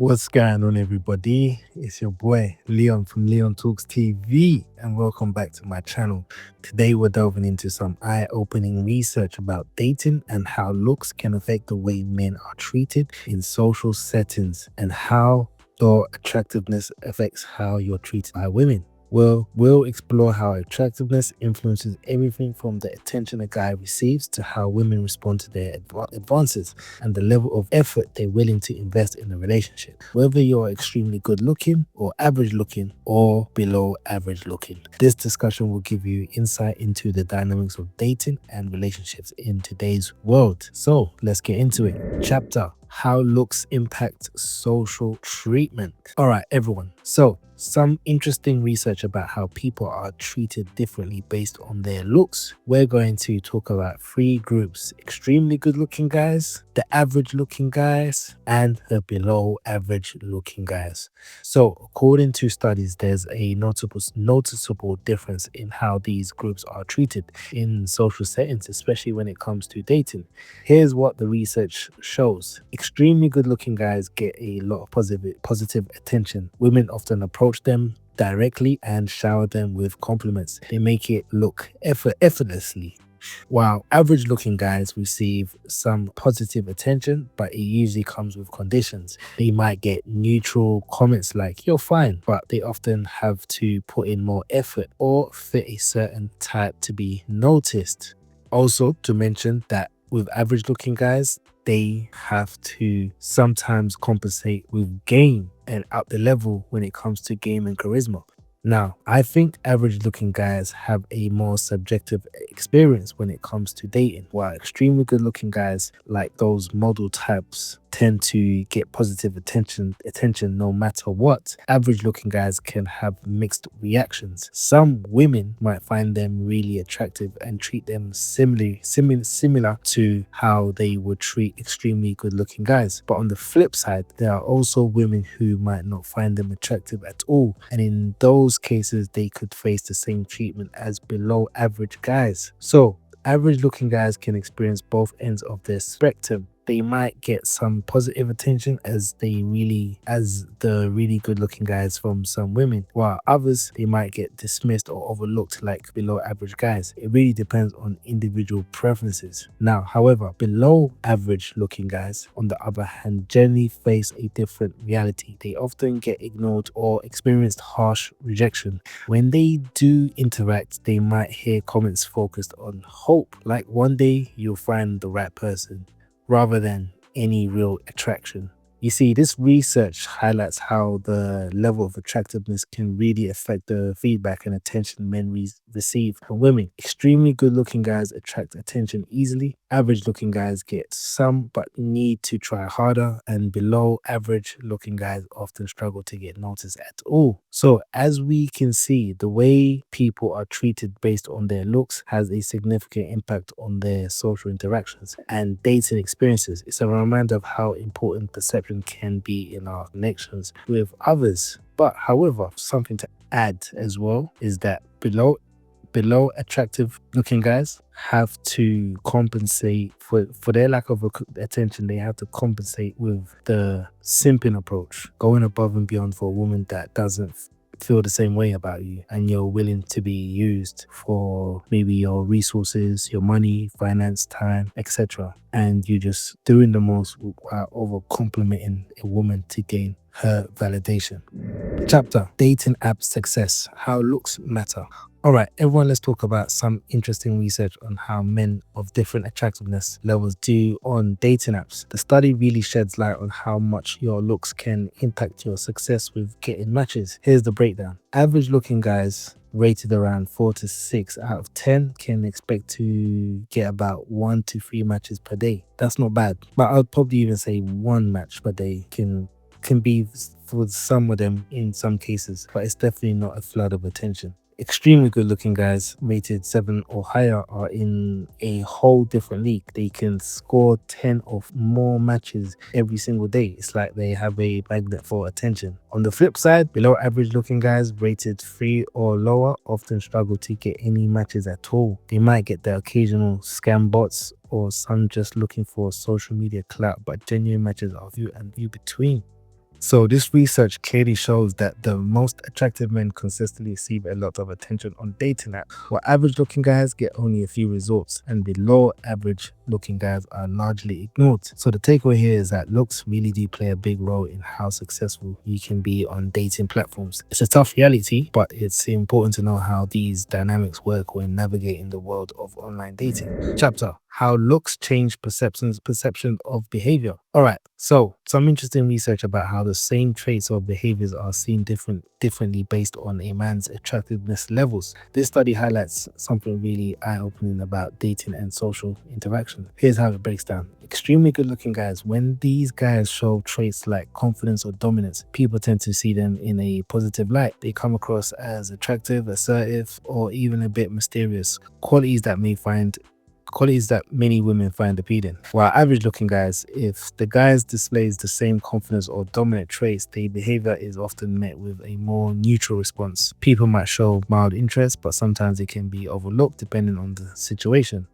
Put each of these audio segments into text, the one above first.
What's going on, everybody? It's your boy Leon from Leon Talks TV, and welcome back to my channel. Today, we're delving into some eye opening research about dating and how looks can affect the way men are treated in social settings, and how your attractiveness affects how you're treated by women. We'll explore how attractiveness influences everything from the attention a guy receives to how women respond to their advances and the level of effort they're willing to invest in a relationship. Whether you're extremely good looking or average looking or below average looking, this discussion will give you insight into the dynamics of dating and relationships in today's world. So let's get into it. Chapter: How looks impact social treatment. All right, everyone. So some interesting research about how people are treated differently based on their looks. We're going to talk about three groups: extremely good looking guys, the average looking guys, and the below average looking guys. So according to studies, there's a noticeable difference in how these groups are treated in social settings, especially when it comes to dating. Here's what the research shows. Extremely good looking guys get a lot of positive attention. Women often approach them directly and shower them with compliments. They make it look effortlessly. While average looking guys receive some positive attention, but it usually comes with conditions. They might get neutral comments like, "You're fine," but they often have to put in more effort or fit a certain type to be noticed. Also, to mention that with average looking guys, they have to sometimes compensate with game and up the level when it comes to game and charisma. Now, I think average looking guys have a more subjective experience when it comes to dating, while extremely good looking guys, like those model types, tend to get positive attention no matter what. Average looking guys can have mixed reactions. Some women might find them really attractive and treat them similar to how they would treat extremely good looking guys. But on the flip side, there are also women who might not find them attractive at all, and in those cases they could face the same treatment as below average guys. So average looking guys can experience both ends of their spectrum. They might get some positive attention as the really good looking guys from some women, while others, they might get dismissed or overlooked like below average guys. It really depends on individual preferences. Now, however, below average looking guys, on the other hand, generally face a different reality. They often get ignored or experience harsh rejection. When they do interact, they might hear comments focused on hope, like one day you'll find the right person, rather than any real attraction. You see, this research highlights how the level of attractiveness can really affect the feedback and attention men receive from women. Extremely good looking guys attract attention easily. Average looking guys get some but need to try harder, and below average looking guys often struggle to get noticed at all. So as we can see, the way people are treated based on their looks has a significant impact on their social interactions and dating experiences. It's a reminder of how important perception can be in our connections with others. But however, something to add as well is that below attractive looking guys have to compensate for their lack of attention. They have to compensate with the simping approach, going above and beyond for a woman that doesn't feel the same way about you, and you're willing to be used for maybe your resources, your money, finance, time, etc. And you're just doing the most while over complimenting a woman to gain her validation. Chapter: Dating app success, how looks matter. All right, everyone, let's talk about some interesting research on how men of different attractiveness levels do on dating apps. The study really sheds light on how much your looks can impact your success with getting matches. Here's the breakdown. Average looking guys, rated around 4 to 6 out of 10, can expect to get about 1 to 3 matches per day. That's not bad, but I'd probably even say 1 match per day can be for some of them in some cases, but it's definitely not a flood of attention. Extremely good looking guys, rated 7 or higher, are in a whole different league. They can score 10 or more matches every single day. It's like they have a magnet for attention. On the flip side, below average looking guys, rated 3 or lower, often struggle to get any matches at all. They might get the occasional scam bots or some just looking for social media clout, but genuine matches are few and few between. So this research clearly shows that the most attractive men consistently receive a lot of attention on dating apps, while average looking guys get only a few results, and below average looking guys are largely ignored. So the takeaway here is that looks really do play a big role in how successful you can be on dating platforms. It's a tough reality, but it's important to know how these dynamics work when navigating the world of online dating. Chapter: How looks change perception of behavior. All right, so some interesting research about how the same traits or behaviors are seen differently based on a man's attractiveness levels. This study highlights something really eye-opening about dating and social interaction. Here's how it breaks down. Extremely good-looking guys, when these guys show traits like confidence or dominance, people tend to see them in a positive light. They come across as attractive, assertive, or even a bit mysterious, qualities that many women find appealing. While average looking guys, if the guys displays the same confidence or dominant traits, their behavior is often met with a more neutral response. People might show mild interest, but sometimes it can be overlooked depending on the situation.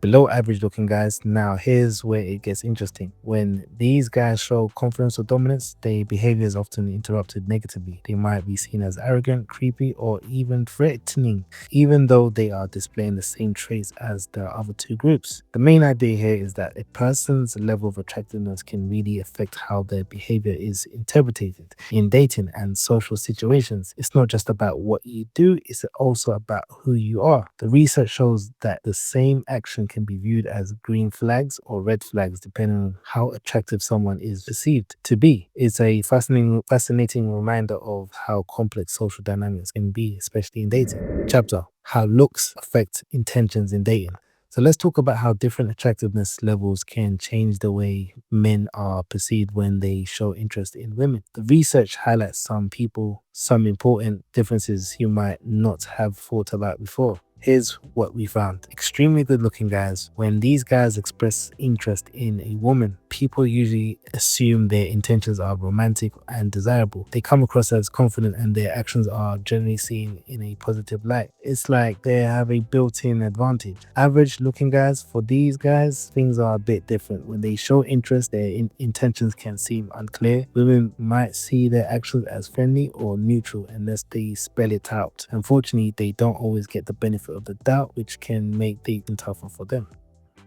Below average looking guys, now here's where it gets interesting. When these guys show confidence or dominance, their behavior is often interrupted negatively. They might be seen as arrogant, creepy, or even threatening, even though they are displaying the same traits as the other two groups. The main idea here is that a person's level of attractiveness can really affect how their behavior is interpreted in dating and social situations. It's not just about what you do, it's also about who you are. The research shows that the same action can be viewed as green flags or red flags depending on how attractive someone is perceived to be. It's a fascinating reminder of how complex social dynamics can be, especially in dating. Chapter: How looks affect intentions in dating. So let's talk about how different attractiveness levels can change the way men are perceived when they show interest in women. The research highlights some important differences you might not have thought about before. Here's what we found. Extremely good looking guys, when these guys express interest in a woman, people usually assume their intentions are romantic and desirable. They come across as confident and their actions are generally seen in a positive light. It's like they have a built-in advantage. Average looking guys, for these guys, things are a bit different. When they show interest, their intentions can seem unclear. Women might see their actions as friendly or neutral unless they spell it out. Unfortunately, they don't always get the benefit of the doubt, which can make dating tougher for them.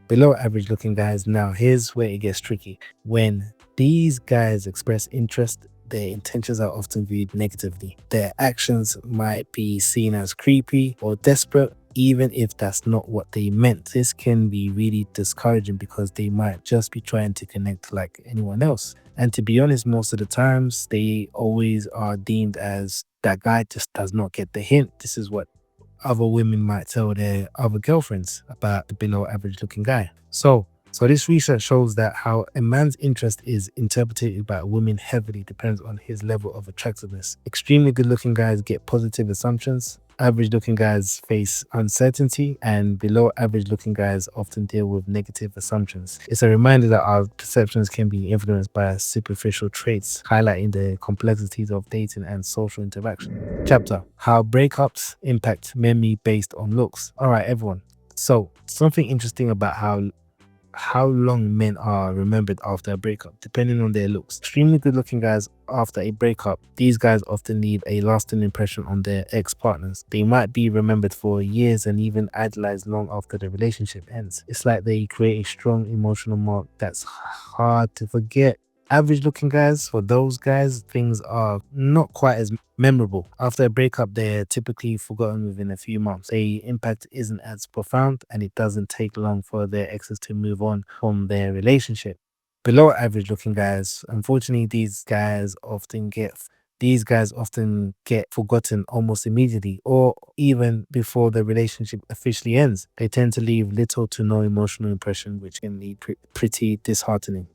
Below average looking guys, now here's where it gets tricky. When these guys express interest, their intentions are often viewed negatively. Their actions might be seen as creepy or desperate, even if that's not what they meant. This can be really discouraging because they might just be trying to connect like anyone else. And to be honest, most of the times they always are deemed as that guy just does not get the hint. This is what other women might tell their other girlfriends about the below average looking guy. So this research shows that how a man's interest is interpreted by women heavily depends on his level of attractiveness. Extremely good looking guys get positive assumptions, average looking guys face uncertainty, and below average looking guys often deal with negative assumptions. It's a reminder that our perceptions can be influenced by superficial traits, highlighting the complexities of dating and social interaction. Chapter: How breakups impact memory based on looks. All right, everyone. So something interesting about how long men are remembered after a breakup, depending on their looks. Extremely good looking guys, after a breakup, these guys often leave a lasting impression on their ex-partners. They might be remembered for years and even idolized long after the relationship ends. It's like they create a strong emotional mark that's hard to forget. Average looking guys, for those guys, things are not quite as memorable. After a breakup, they're typically forgotten within a few months. The impact isn't as profound, and it doesn't take long for their exes to move on from their relationship. Below average looking guys, unfortunately, these guys often get forgotten almost immediately or even before the relationship officially ends. They tend to leave little to no emotional impression, which can be pretty disheartening.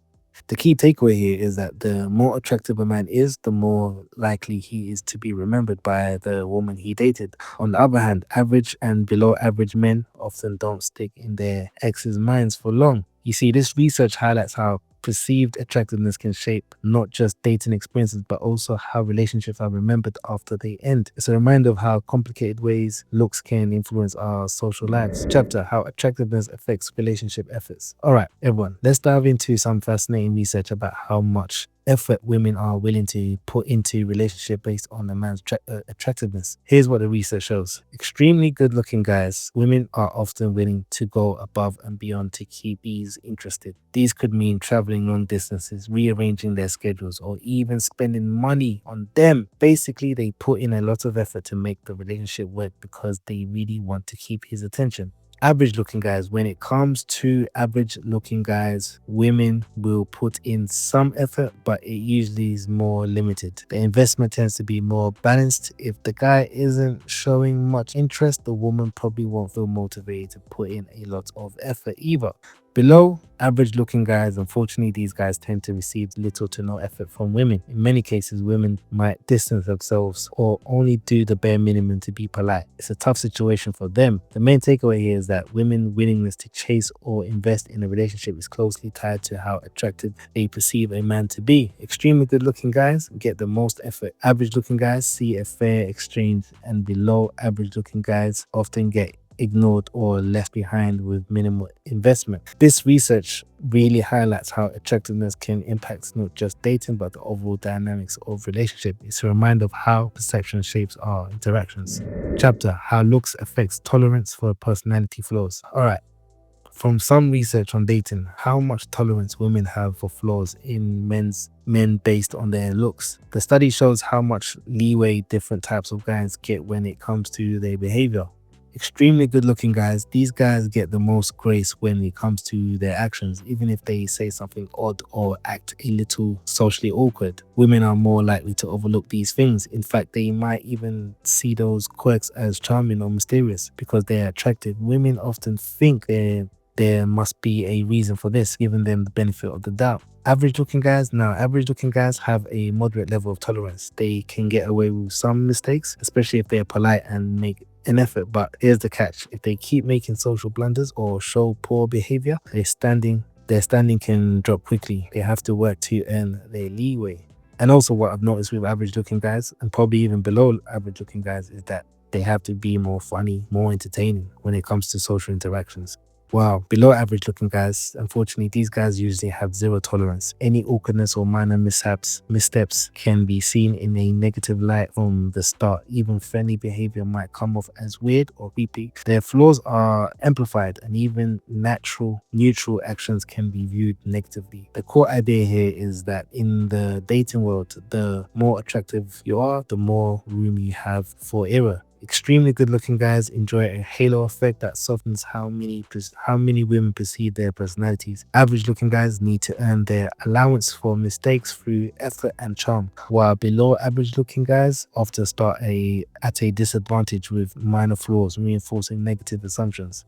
The key takeaway here is that the more attractive a man is, the more likely he is to be remembered by the woman he dated. On the other hand, average and below average men often don't stick in their ex's minds for long. You see, this research highlights how perceived attractiveness can shape not just dating experiences, but also how relationships are remembered after they end. It's a reminder of how complicated ways looks can influence our social lives. Chapter: How attractiveness affects relationship efforts. All right, everyone, let's dive into some fascinating research about how much effort women are willing to put into relationship based on a man's attractiveness. Here's what the research shows. Extremely good looking guys, women are often willing to go above and beyond to keep these interested. These could mean traveling long distances, rearranging their schedules, or even spending money on them. Basically, they put in a lot of effort to make the relationship work because they really want to keep his attention. Average looking guys, when it comes to average looking guys, women will put in some effort, but it usually is more limited. The investment tends to be more balanced. If the guy isn't showing much interest, the woman probably won't feel motivated to put in a lot of effort either. Below average looking guys, unfortunately, these guys tend to receive little to no effort from women. In many cases, women might distance themselves or only do the bare minimum to be polite. It's a tough situation for them. The main takeaway here is that women's willingness to chase or invest in a relationship is closely tied to how attractive they perceive a man to be. Extremely good looking guys get the most effort. Average looking guys see a fair exchange, and below average looking guys often get ignored or left behind with minimal investment. This research really highlights how attractiveness can impact not just dating but the overall dynamics of relationship. It's a reminder of how perception shapes our interactions. Chapter: How Looks Affects Tolerance for Personality Flaws. All right. From some research on dating, how much tolerance women have for flaws in men based on their looks. The study shows how much leeway different types of guys get when it comes to their behavior. Extremely good looking guys, these guys get the most grace when it comes to their actions, even if they say something odd or act a little socially awkward. Women are more likely to overlook these things. In fact, they might even see those quirks as charming or mysterious because they're attractive. Women often think there must be a reason for this, giving them the benefit of the doubt. Average looking guys have a moderate level of tolerance. They can get away with some mistakes, especially if they're polite and make an effort. But here's the catch: if they keep making social blunders or show poor behavior, their standing can drop quickly. They have to work to earn their leeway. And also, what I've noticed with average looking guys, and probably even below average looking guys, is that they have to be more funny, more entertaining when it comes to social interactions. Wow, below average looking guys, unfortunately, these guys usually have zero tolerance. Any awkwardness or minor missteps can be seen in a negative light from the start. Even friendly behavior might come off as weird or creepy. Their flaws are amplified, and even neutral actions can be viewed negatively. The core idea here is that in the dating world, the more attractive you are, the more room you have for error. Extremely good looking guys enjoy a halo effect that softens how many women perceive their personalities. Average looking guys need to earn their allowance for mistakes through effort and charm, while below average looking guys often start at a disadvantage with minor flaws, reinforcing negative assumptions.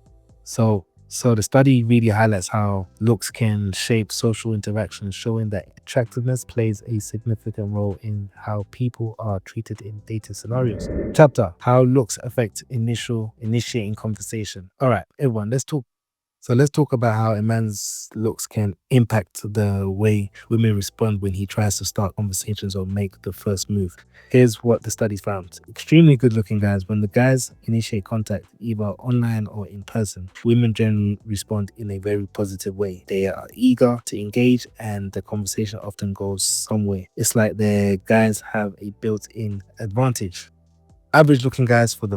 So the study really highlights how looks can shape social interactions, showing that attractiveness plays a significant role in how people are treated in dating scenarios. Chapter: How Looks Affect Initiating Conversation. All right, everyone, let's talk about how a man's looks can impact the way women respond when he tries to start conversations or make the first move. Here's what the study found. Extremely good looking guys, when the guys initiate contact either online or in person, women generally respond in a very positive way. They are eager to engage and the conversation often goes somewhere. It's like the guys have a built-in advantage. Average looking guys, for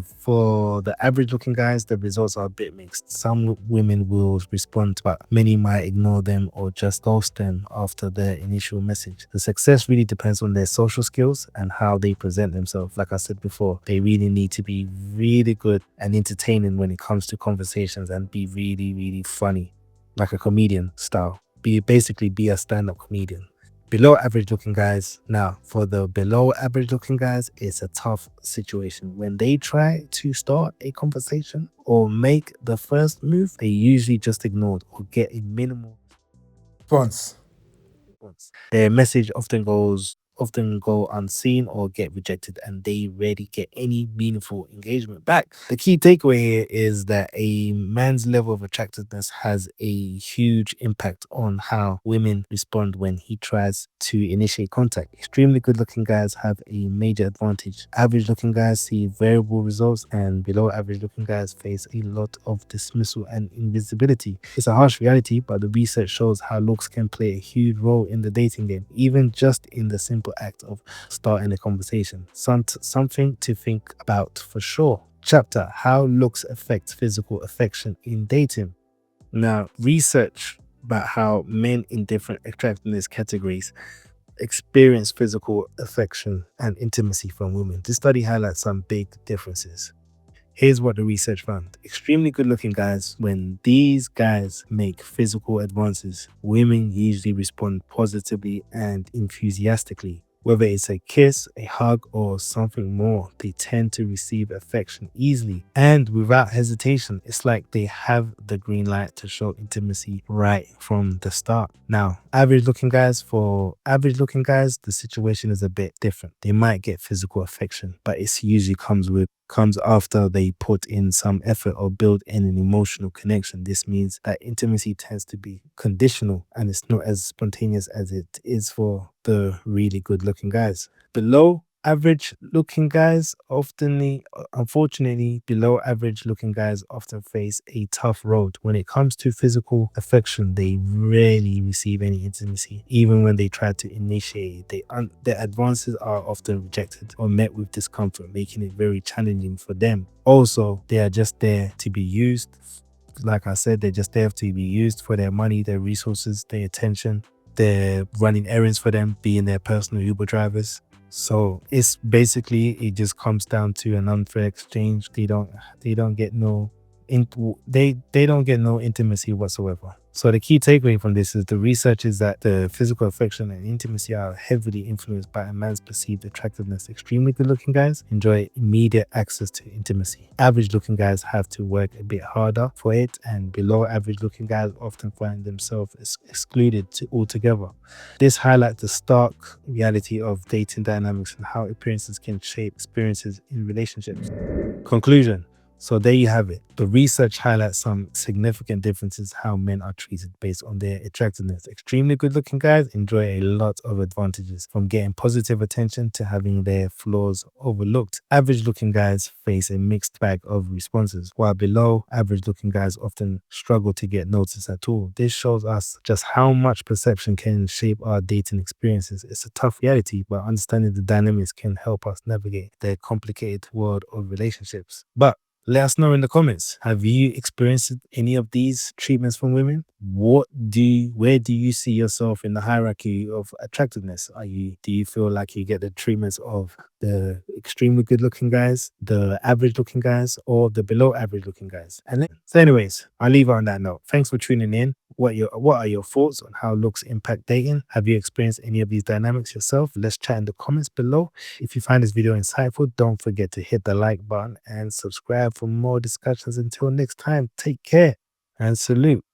the average looking guys, the results are a bit mixed. Some women will respond, but many might ignore them or just ghost them after their initial message. The success really depends on their social skills and how they present themselves. Like I said before, they really need to be really good and entertaining when it comes to conversations and be really, really funny, like a comedian style. Be a stand-up comedian. Below average looking guys. Now, for the below average looking guys, it's a tough situation. When they try to start a conversation or make the first move, they usually just ignored or get a minimal response. Their message often goes often go unseen or get rejected, and they rarely get any meaningful engagement back. The key takeaway here is that a man's level of attractiveness has a huge impact on how women respond when he tries to initiate contact. Extremely good looking guys have a major advantage. Average looking guys see variable results, and below average looking guys face a lot of dismissal and invisibility. It's a harsh reality, but the research shows how looks can play a huge role in the dating game, even just in the simple act of starting a conversation. Something to think about for sure. Chapter: How Looks Affect Physical Affection in Dating. Now, research about how men in different attractiveness categories experience physical affection and intimacy from women. This study highlights some big differences. Here's what the research found. Extremely good looking guys, when these guys make physical advances, women usually respond positively and enthusiastically. Whether it's a kiss, a hug, or something more, they tend to receive affection easily and without hesitation. It's like they have the green light to show intimacy right from the start. Now, for average looking guys, the situation is a bit different. They might get physical affection, but it usually comes after they put in some effort or build in an emotional connection. This means that intimacy tends to be conditional and it's not as spontaneous as it is for the really good looking guys. Below average looking guys unfortunately, below average looking guys often face a tough road. When it comes to physical affection, they rarely receive any intimacy. Even when they try to initiate it, their advances are often rejected or met with discomfort, making it very challenging for them. Also, they are just there to be used. Like I said, they're just there to be used for their money, their resources, their attention. They're running errands for them, being their personal Uber drivers. So it's basically, it just comes down to an unfair exchange. They don't get no they don't get no intimacy whatsoever. So the key takeaway from this is the research is that the physical affection and intimacy are heavily influenced by a man's perceived attractiveness. Extremely good looking guys enjoy immediate access to intimacy. Average looking guys have to work a bit harder for it, and below average looking guys often find themselves excluded altogether. This highlights the stark reality of dating dynamics and how appearances can shape experiences in relationships. Conclusion. So there you have it. The research highlights some significant differences how men are treated based on their attractiveness. Extremely good looking guys enjoy a lot of advantages, from getting positive attention to having their flaws overlooked. Average looking guys face a mixed bag of responses, while below average looking guys often struggle to get noticed at all. This shows us just how much perception can shape our dating experiences. It's a tough reality, but understanding the dynamics can help us navigate the complicated world of relationships. But let us know in the comments. Have you experienced any of these treatments from women? Where do you see yourself in the hierarchy of attractiveness? Do you feel like you get the treatments of the extremely good looking guys, the average looking guys, or the below average looking guys? So anyways, I'll leave it on that note. Thanks for tuning in. What are your thoughts on how looks impact dating? Have you experienced any of these dynamics yourself? Let's chat in the comments below. If you find this video insightful, don't forget to hit the like button and subscribe for more discussions. Until next time, take care and salute.